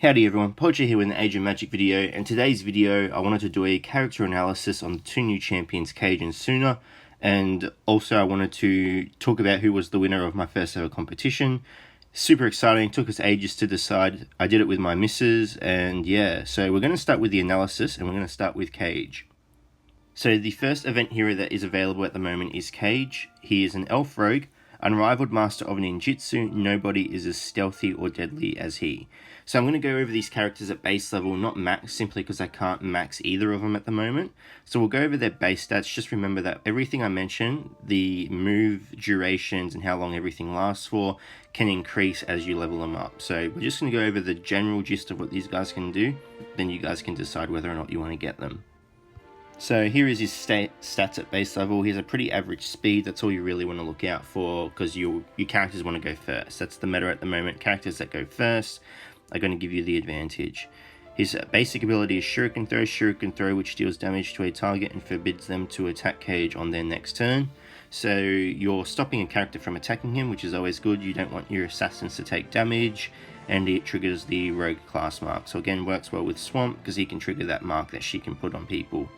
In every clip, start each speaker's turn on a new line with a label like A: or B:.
A: Howdy everyone, Poacher here with an Age of Magic video. In today's video I wanted to do a character analysis on the two new champions, Cage and Suna, and also I wanted to talk about who was the winner of my first ever competition. Super exciting, took us ages to decide. I did it with my missus, and yeah, so we're going to start with the analysis and we're going to start with Cage. So the first event hero that is available at the moment is Cage. He is an elf rogue, unrivaled master of ninjutsu. Nobody is as stealthy or deadly as he. So I'm going to go over these characters at base level, not max, simply because I can't max either of them at the moment. So we'll go over their base stats. Just remember that everything I mention, the move durations and how long everything lasts for, can increase as you level them up. So we're just going to go over the general gist of what these guys can do. Then you guys can decide whether or not you want to get them. So here is his stats at base level. He has a pretty average speed. That's all you really want to look out for, because your characters want to go first. That's the meta at the moment. Characters that go first are going to give you the advantage. His basic ability is Shuriken Throw, which deals damage to a target and forbids them to attack Cage on their next turn. So you're stopping a character from attacking him, which is always good. You don't want your assassins to take damage, and it triggers the rogue class mark. So again, works well with Swamp, because he can trigger that mark that she can put on people.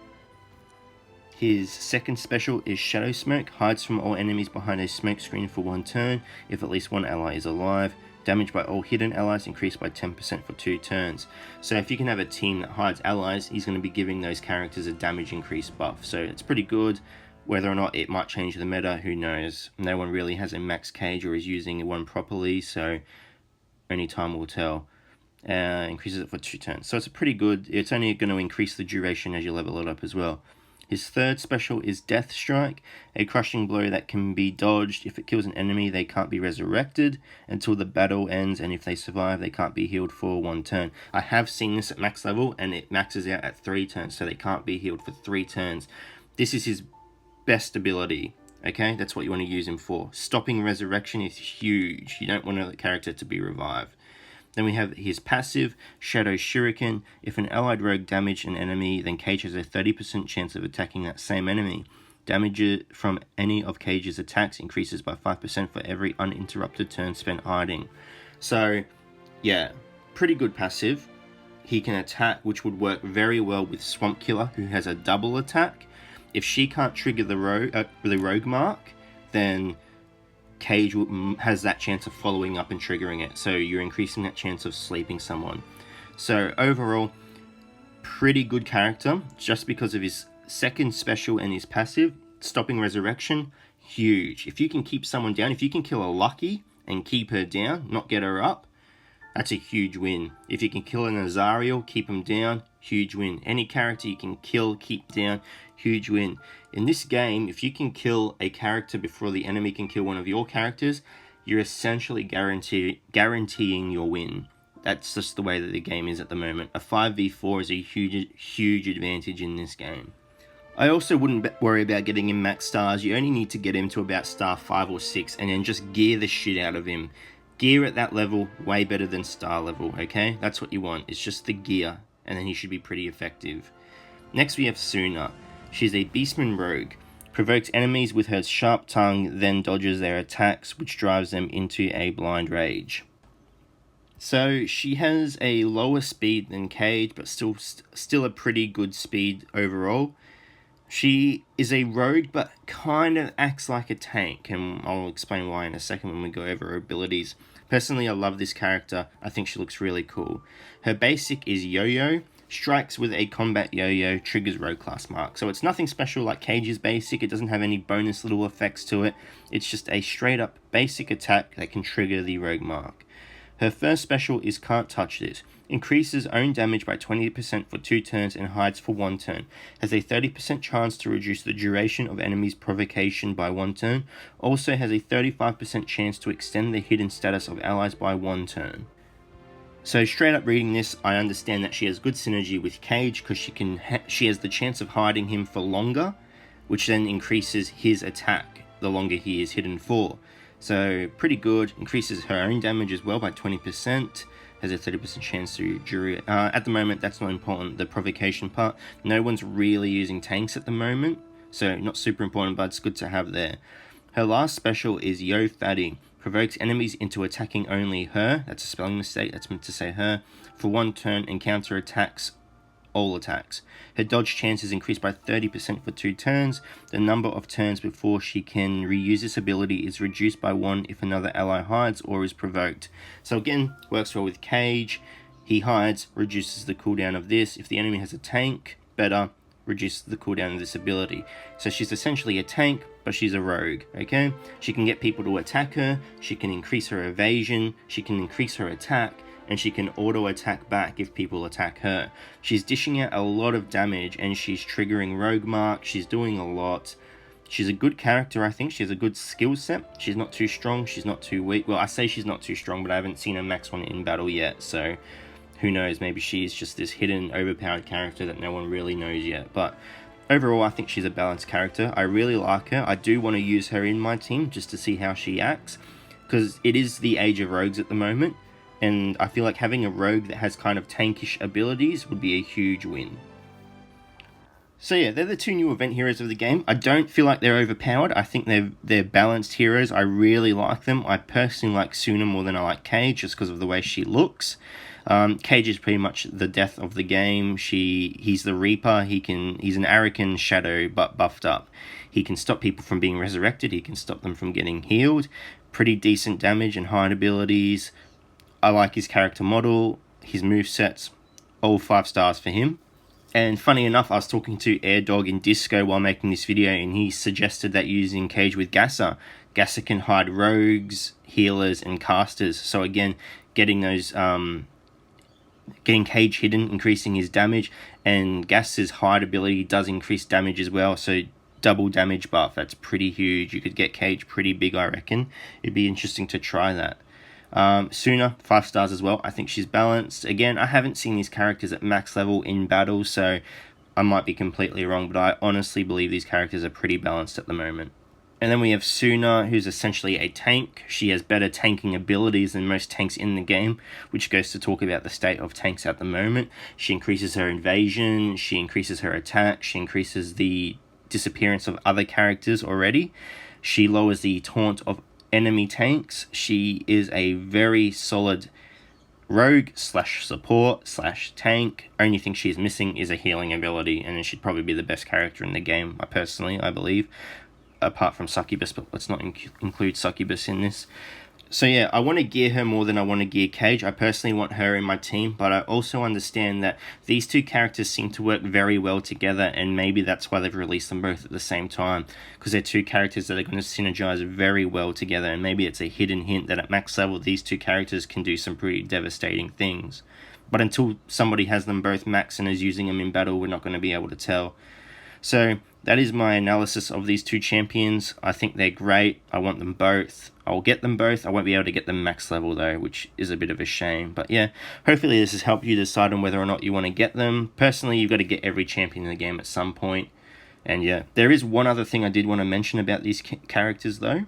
A: His second special is Shadow Smoke, hides from all enemies behind a smoke screen for one turn if at least one ally is alive. Damage by all hidden allies increased by 10% for 2 turns. So if you can have a team that hides allies, he's going to be giving those characters a damage increase buff. So it's pretty good. Whether or not it might change the meta, who knows. No one really has a max Cage or is using one properly, so only time will tell. Increases it for 2 turns. So it's pretty good. It's only going to increase the duration as you level it up as well. His third special is Death Strike, a crushing blow that can be dodged. If it kills an enemy, they can't be resurrected until the battle ends, and if they survive, they can't be healed for 1 turn. I have seen this at max level, and it maxes out at 3 turns, so they can't be healed for 3 turns. This is his best ability, okay? That's what you want to use him for. Stopping resurrection is huge. You don't want a character to be revived. Then we have his passive, Shadow Shuriken. If an allied rogue damaged an enemy, then Cage has a 30% chance of attacking that same enemy. Damage from any of Cage's attacks increases by 5% for every uninterrupted turn spent hiding. So, yeah, pretty good passive. He can attack, which would work very well with Swamp Killer, who has a double attack. If she can't trigger the rogue mark, then Cage has that chance of following up and triggering it, so you're increasing that chance of sleeping someone. So overall, pretty good character, just because of his second special and his passive. Stopping resurrection, huge. If you can keep someone down, if you can kill a Lucky and keep her down, not get her up, that's a huge win. If you can kill an Azariel, keep him down, huge win. Any character you can kill, keep down, huge win. In this game, if you can kill a character before the enemy can kill one of your characters, you're essentially guaranteeing your win. That's just the way that the game is at the moment. A 5v4 is a huge advantage in this game. I also wouldn't worry about getting him max stars. You only need to get him to about star 5 or 6 and then just gear the shit out of him. Gear at that level, way better than star level, okay? That's what you want. It's just the gear, and then he should be pretty effective. Next we have Suna. She's a Beastman rogue. Provokes enemies with her sharp tongue, then dodges their attacks, which drives them into a blind rage. So she has a lower speed than Cage, but still a pretty good speed overall. She is a rogue, but kind of acts like a tank, and I'll explain why in a second when we go over her abilities. Personally, I love this character. I think she looks really cool. Her basic is Yo-Yo. Strikes with a combat yo-yo, triggers rogue class mark. So it's nothing special like Cage's basic. It doesn't have any bonus little effects to it. It's just a straight up basic attack that can trigger the rogue mark. Her first special is Can't Touch This. Increases own damage by 20% for 2 turns and hides for 1 turn. Has a 30% chance to reduce the duration of enemy's provocation by 1 turn. Also has a 35% chance to extend the hidden status of allies by 1 turn. So straight up reading this, I understand that she has good synergy with Cage because she has the chance of hiding him for longer, which then increases his attack the longer he is hidden for. So pretty good. Increases her own damage as well by 20%. Has a 30% chance to jury. At the moment, that's not important, the provocation part. No one's really using tanks at the moment, so not super important, but it's good to have there. Her last special is Yo Fatty. provokes enemies into attacking only her. That's a spelling mistake. That's meant to say her. For 1 turn and counter attacks all attacks. Her dodge chance is increased by 30% for 2 turns. The number of turns before she can reuse this ability is reduced by 1 if another ally hides or is provoked. So again, works well with Cage. He hides, reduces the cooldown of this. If the enemy has a tank, better, reduces the cooldown of this ability. So she's essentially a tank, but she's a rogue, okay? She can get people to attack her, she can increase her evasion, she can increase her attack, and she can auto-attack back if people attack her. She's dishing out a lot of damage, and she's triggering rogue mark. She's doing a lot. She's a good character, I think. She has a good skill set. She's not too strong, she's not too weak. Well, I say she's not too strong, but I haven't seen her max one in battle yet, so who knows, maybe she's just this hidden, overpowered character that no one really knows yet. But overall, I think she's a balanced character. I really like her. I do want to use her in my team just to see how she acts, because it is the age of rogues at the moment, and I feel like having a rogue that has kind of tankish abilities would be a huge win. So yeah, they're the 2 new event heroes of the game. I don't feel like they're overpowered. I think they're balanced heroes. I really like them. I personally like Suna more than I like Cage, just because of the way she looks. Cage is pretty much the death of the game. He's the Reaper. He's an Arakan shadow, but buffed up. He can stop people from being resurrected. He can stop them from getting healed. Pretty decent damage and hide abilities. I like his character model, his movesets, all 5 stars for him. And funny enough, I was talking to AirDog in Disco while making this video, and he suggested that using Cage with Gasser can hide rogues, healers, and casters. So again, getting those, getting Cage hidden, increasing his damage, and Gasser's hide ability does increase damage as well. So double damage buff, that's pretty huge. You could get Cage pretty big, I reckon. It'd be interesting to try that. Suna, 5 stars as well. I think she's balanced. Again, I haven't seen these characters at max level in battle, so I might be completely wrong, but I honestly believe these characters are pretty balanced at the moment. And then we have Suna, who's essentially a tank. She has better tanking abilities than most tanks in the game, which goes to talk about the state of tanks at the moment. She increases her invasion, she increases her attack, she increases the disappearance of other characters already. She lowers the taunt of enemy tanks. She is a very solid rogue / support / tank. Only thing she's missing is a healing ability, and she'd probably be the best character in the game, I believe, apart from Succubus, but let's not include Succubus in this. So yeah, I want to gear her more than I want to gear Cage. I personally want her in my team, but I also understand that these 2 characters seem to work very well together, and maybe that's why they've released them both at the same time, because they're 2 characters that are going to synergize very well together, and maybe it's a hidden hint that at max level these 2 characters can do some pretty devastating things. But until somebody has them both max and is using them in battle, we're not going to be able to tell. So that is my analysis of these 2 champions. I think they're great. I want them both. I'll get them both. I won't be able to get them max level though, which is a bit of a shame. But yeah, hopefully this has helped you decide on whether or not you want to get them. Personally, you've got to get every champion in the game at some point. And yeah, there is one other thing I did want to mention about these characters though.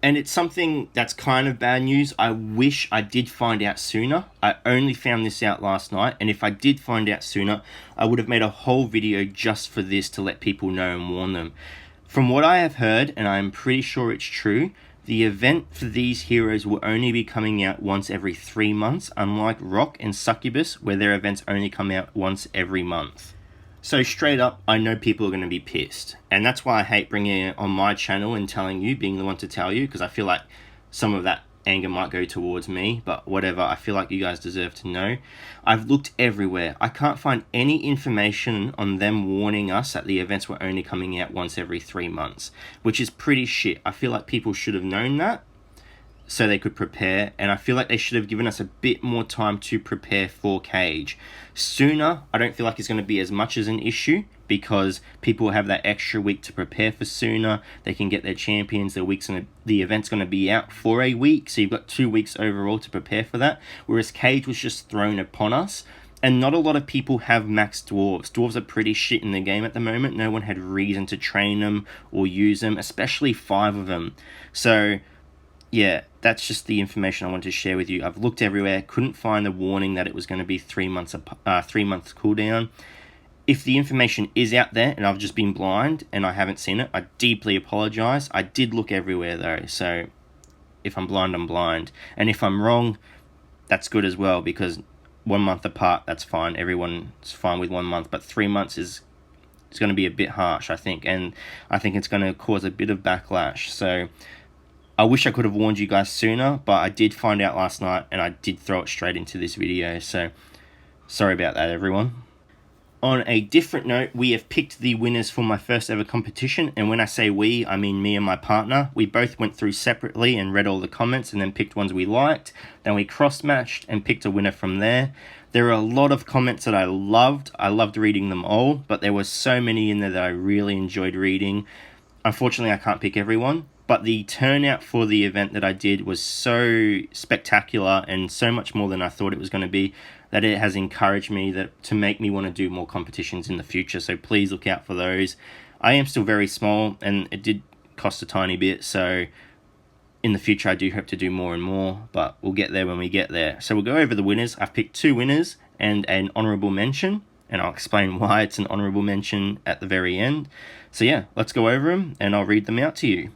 A: And it's something that's kind of bad news. I wish I did find out sooner. I only found this out last night, and if I did find out sooner, I would have made a whole video just for this to let people know and warn them. From what I have heard, and I'm pretty sure it's true, the event for these heroes will only be coming out once every 3 months, unlike Rock and Succubus, where their events only come out once every month. So straight up, I know people are going to be pissed. And that's why I hate bringing it on my channel and telling you, being the one to tell you, because I feel like some of that anger might go towards me, but whatever, I feel like you guys deserve to know. I've looked everywhere. I can't find any information on them warning us that the events were only coming out once every 3 months, which is pretty shit. I feel like people should have known that, so they could prepare, and I feel like they should have given us a bit more time to prepare for Cage. Sooner, I don't feel like it's going to be as much as an issue, because people have that extra week to prepare for Sooner. They can get their champions, the event's going to be out for a week, so you've got 2 weeks overall to prepare for that, whereas Cage was just thrown upon us. And not a lot of people have max dwarves. Dwarves are pretty shit in the game at the moment. No one had reason to train them or use them, especially 5 of them. So yeah, that's just the information I wanted to share with you. I've looked everywhere, couldn't find the warning that it was going to be 3 months 3 months cooldown. If the information is out there and I've just been blind and I haven't seen it, I deeply apologize. I did look everywhere though, so if I'm blind, I'm blind. And if I'm wrong, that's good as well, because 1 month apart, that's fine. Everyone's fine with 1 month, but 3 months is going to be a bit harsh, I think, and I think it's going to cause a bit of backlash. So I wish I could have warned you guys sooner, but I did find out last night, and I did throw it straight into this video, so sorry about that, everyone. On a different note, we have picked the winners for my first ever competition, and when I say we, I mean me and my partner. We both went through separately and read all the comments and then picked ones we liked. Then we cross-matched and picked a winner from there. There are a lot of comments that I loved. I loved reading them all, but there were so many in there that I really enjoyed reading. Unfortunately, I can't pick everyone, but the turnout for the event that I did was so spectacular and so much more than I thought it was going to be, that it has encouraged me to make me want to do more competitions in the future. So please look out for those. I am still very small, and it did cost a tiny bit, so in the future I do hope to do more and more, but we'll get there when we get there. So we'll go over the winners. I've picked 2 winners and an honourable mention, and I'll explain why it's an honourable mention at the very end. So yeah, let's go over them and I'll read them out to you.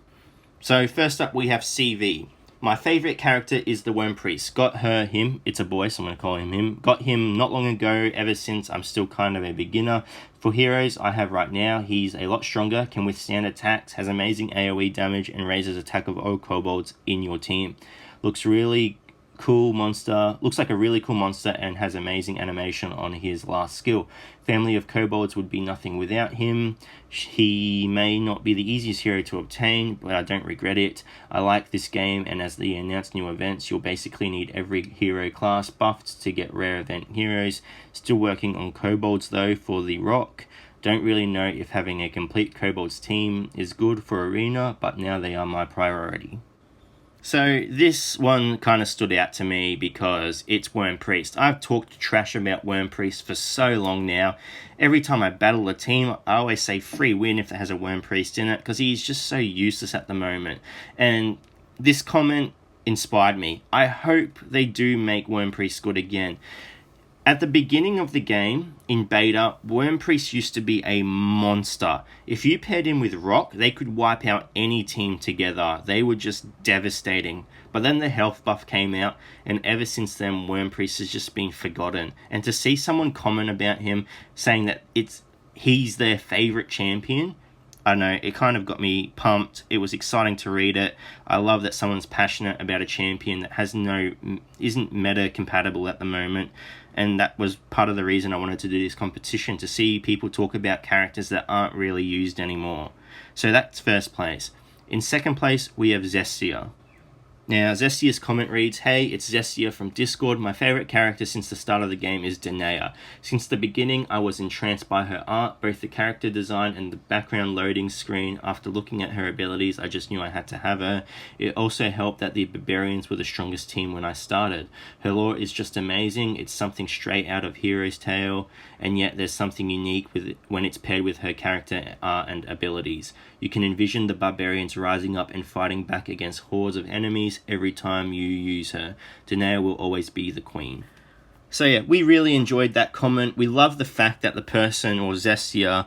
A: So first up we have CV. My favourite character is the Worm Priest. Got him, it's a boy, so I'm going to call him him. Got him not long ago, ever since I'm still kind of a beginner. For heroes I have right now, he's a lot stronger, can withstand attacks, has amazing AoE damage, and raises attack of all kobolds in your team. Looks really cool monster, looks like a really cool monster, and has amazing animation on his last skill. Family of kobolds would be nothing without him. He may not be the easiest hero to obtain, but I don't regret it. I like this game, and as they announce new events, you'll basically need every hero class buffed to get rare event heroes. Still working on kobolds though for the rock. Don't really know if having a complete kobolds team is good for arena, but now they are my priority. So this one kind of stood out to me because it's Worm Priest. I've talked trash about Worm Priest for so long now. Every time I battle a team, I always say free win if it has a Worm Priest in it, because he's just so useless at the moment. And this comment inspired me. I hope they do make Worm Priest good again. At the beginning of the game, in beta, Worm Priest used to be a monster. If you paired him with Rock, they could wipe out any team together. They were just devastating. But then the health buff came out, and ever since then, Worm Priest has just been forgotten. And to see someone comment about him, saying that he's their favourite champion, I don't know, it kind of got me pumped. It was exciting to read it. I love that someone's passionate about a champion that isn't meta compatible at the moment. And that was part of the reason I wanted to do this competition, to see people talk about characters that aren't really used anymore. So that's first place. In second place, we have Zestia. Now, Zestia's comment reads, "Hey, it's Zestia from Discord. My favourite character since the start of the game is Danae. Since the beginning, I was entranced by her art, both the character design and the background loading screen. After looking at her abilities, I just knew I had to have her. It also helped that the Barbarians were the strongest team when I started. Her lore is just amazing. It's something straight out of Hero's Tale, and yet there's something unique with it when it's paired with her character art and abilities. You can envision the Barbarians rising up and fighting back against hordes of enemies every time you use her. Danae will always be the queen." So yeah, we really enjoyed that comment. We love the fact that the person, or Zestia,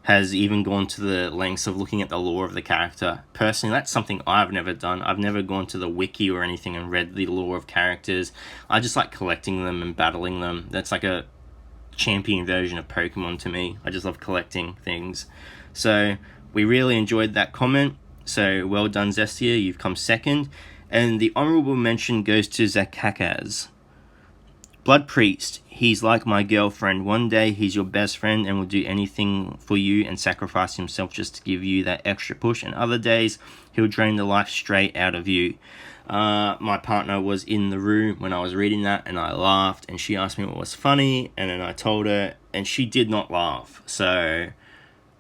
A: has even gone to the lengths of looking at the lore of the character. Personally, that's something I've never done. I've never gone to the wiki or anything and read the lore of characters. I just like collecting them and battling them. That's like a champion version of Pokemon to me. I just love collecting things. So we really enjoyed that comment. So well done, Zestia, you've come second. And the honourable mention goes to Zakakaz. Blood Priest, he's like my girlfriend. One day he's your best friend and will do anything for you and sacrifice himself just to give you that extra push. And other days he'll drain the life straight out of you. My partner was in the room when I was reading that, and I laughed, and she asked me what was funny, and then I told her, and she did not laugh. So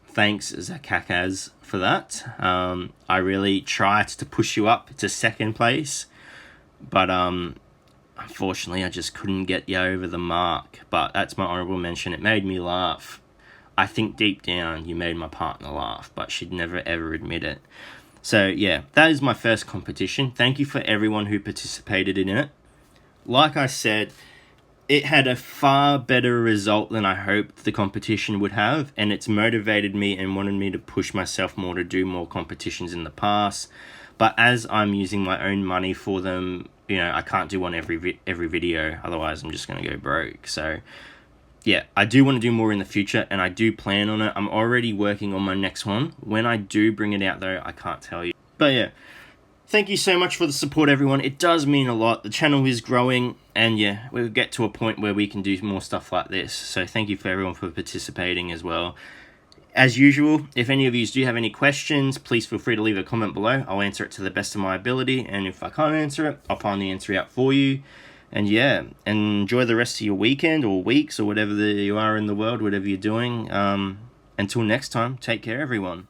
A: thanks, Zakakaz, for that. I really tried to push you up to second place, but unfortunately I just couldn't get you over the mark. But that's my honourable mention. It made me laugh. I think deep down you made my partner laugh, but she'd never ever admit it. So yeah, that is my first competition. Thank you for everyone who participated in it. Like I said, it had a far better result than I hoped the competition would have, and it's motivated me and wanted me to push myself more to do more competitions in the past. But as I'm using my own money for them, you know, I can't do one every video, otherwise I'm just going to go broke. So yeah, I do want to do more in the future, and I do plan on it. I'm already working on my next one. When I do bring it out, though, I can't tell you. But yeah, thank you so much for the support, everyone. It does mean a lot. The channel is growing, and yeah, we'll get to a point where we can do more stuff like this. So thank you for everyone for participating as well. As usual, if any of you do have any questions, please feel free to leave a comment below. I'll answer it to the best of my ability, and if I can't answer it, I'll find the answer out for you. And yeah, enjoy the rest of your weekend or weeks or whatever you are in the world, whatever you're doing. Until next time, take care, everyone.